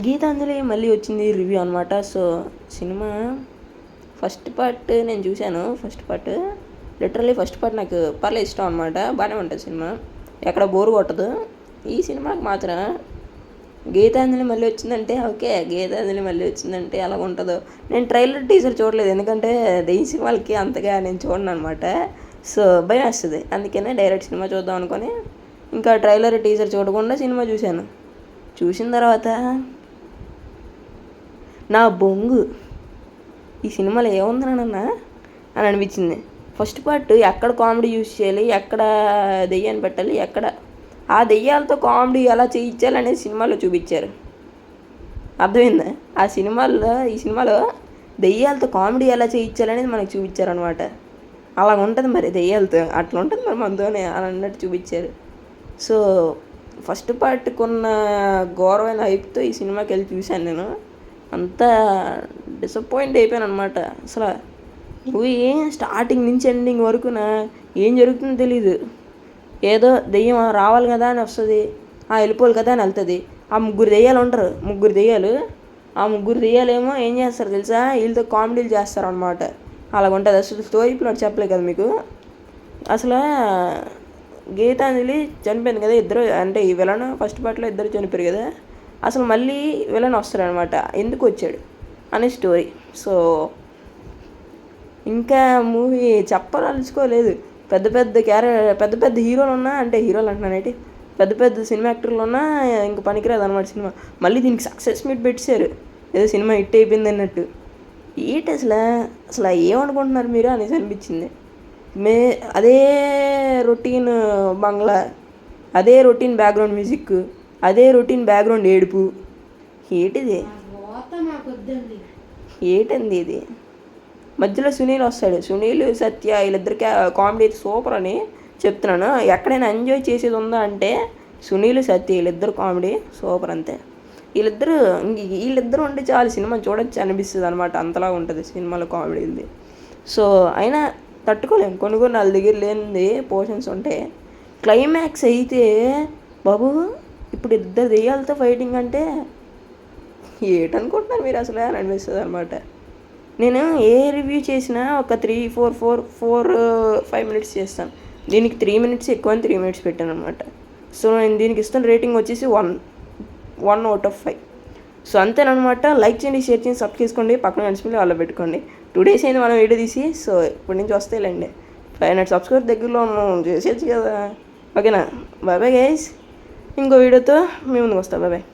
గీతాంజలి మళ్ళీ వచ్చింది రివ్యూ అనమాట. సో సినిమా ఫస్ట్ పార్ట్ నేను చూశాను. ఫస్ట్ పార్ట్ నాకు పర్లేదు, ఇష్టం అనమాట. బాగానే ఉంటుంది సినిమా, ఎక్కడ బోరు కొట్టదు. ఈ సినిమాకి మాత్రం గీతాంజలి మళ్ళీ వచ్చిందంటే ఓకే, గీతాంజలి మళ్ళీ వచ్చిందంటే ఎలా ఉంటుందో. నేను ట్రైలర్ టీజర్ చూడలేదు, ఎందుకంటే ఈ సినిమాలకి అంతగా నేను చూడను అనమాట. సో భయం వేస్తుంది, అందుకనే డైరెక్ట్ సినిమా చూద్దాం అనుకొని ఇంకా ట్రైలర్ టీజర్ చూడకుండా సినిమా చూశాను. చూసిన తర్వాత నా బొంగు ఈ సినిమాలో ఏముందనన్నా అని అనిపించింది. ఫస్ట్ పార్ట్ ఎక్కడ కామెడీ యూజ్ చేయాలి, ఎక్కడ దెయ్యాన్ని పెట్టాలి, ఎక్కడ ఆ దెయ్యాలతో కామెడీ ఎలా చేయించాలి అనేది సినిమాలో చూపించారు. అర్థమైందా? ఈ సినిమాలో దెయ్యాలతో కామెడీ ఎలా చేయించాలనేది మనకు చూపించారు అనమాట. అలా ఉంటుంది మరి దెయ్యాలతో, అట్లా ఉంటుంది మరి మనతోనే అని అన్నట్టు చూపించారు. సో ఫస్ట్ పార్ట్కి ఉన్న ఘోరమైన హైప్తో ఈ సినిమాకి వెళ్ళి చూశాను నేను. అంతా డిసప్పాయింట్ అయిపోయాను అనమాట. అసలు మూవీ స్టార్టింగ్ నుంచి ఎండింగ్ వరకున ఏం జరుగుతుందో తెలీదు. ఏదో దెయ్యం రావాలి కదా అని వస్తుంది, వెళ్ళిపోవాలి కదా అని వెళ్తుంది. ఆ ముగ్గురు దెయ్యాలు ఉంటారు, ఆ ముగ్గురు దెయ్యాలేమో ఏం చేస్తారు తెలుసా, వీళ్ళతో కామెడీలు చేస్తారు అనమాట. అలాగ ఉంటుంది. అసలు స్టోరీ ప్లాట్ చెప్పలేదు కదా మీకు. అసలు గీతాంజలి చనిపోయింది కదా, ఇద్దరు అంటే ఈ విలన్ ఫస్ట్ పార్ట్లో ఇద్దరు చనిపోయారు కదా, అసలు మళ్ళీ విలన్ వస్తాడు అనమాట, ఎందుకు వచ్చాడు అనే స్టోరీ. సో ఇంకా మూవీ చెప్పదలుచుకోలేదు. పెద్ద పెద్ద హీరోలు ఉన్నా, అంటే హీరోలు అంటున్నానంటే పెద్ద పెద్ద సినిమా యాక్టర్లు ఉన్నా ఇంకా పనికిరాదు అనమాట సినిమా. మళ్ళీ దీనికి సక్సెస్ మీట్ పెట్టారు, ఏదో సినిమా హిట్ అయిపోయింది అన్నట్టు. ఏంటి అసలు ఏమనుకుంటున్నారు మీరు అనేసి అనిపించింది. అదే రొటీన్ బంగ్లా, అదే రొటీన్ బ్యాక్గ్రౌండ్ మ్యూజిక్, అదే రొటీన్ బ్యాక్గ్రౌండ్ ఏడుపు. ఏంటండి ఇది? మధ్యలో సునీల్ వస్తాడు, సునీల్ సత్య వీళ్ళిద్దరికి కామెడీ సూపర్ అని చెప్తున్నాను. ఎక్కడైనా ఎంజాయ్ చేసేది ఉందా అంటే సునీల్ సత్య వీళ్ళిద్దరు కామెడీ సూపర్ అంతే. వీళ్ళిద్దరు ఉంటే చాలు సినిమా చూడొచ్చు అనిపిస్తుంది అనమాట, అంతలా ఉంటుంది సినిమాలో కామెడీ. సో అయినా తట్టుకోలేము, కొన్ని వాళ్ళ దగ్గర లేనిది పోర్షన్స్ ఉంటాయి. క్లైమాక్స్ అయితే బాబు, ఇప్పుడు ఇద్దరు దెయ్యాలతో ఫైటింగ్ అంటే ఏంటనుకుంటున్నారు మీరు అసలు అని అనిపిస్తుంది అనమాట. నేను ఏ రివ్యూ చేసినా ఒక 5 మినిట్స్ చేస్తాను. దీనికి 3 మినిట్స్ ఎక్కువ అని 3 మినిట్స్ పెట్టాను అనమాట. సో నేను దీనికి ఇస్తున్న రేటింగ్ వచ్చేసి 1/5. సో అంతేనమాట. లైక్ చేయండి, షేర్ చేయండి, సబ్స్క్రైబ్ చేసుకోండి, పక్కన నడిచిపోయి వాళ్ళ పెట్టుకోండి. 2 days అయింది మనం వీడియో తీసి, సో ఇప్పటి నుంచి వస్తాయిలేండి. 500 సబ్స్క్రైబర్ దగ్గరలో చేసేయచ్చు కదా. ఓకేనా? బాయ్ బాయ్ గైస్, ఇంకో వీడియోతో మీ ముందుకు వస్తా. Bye bye.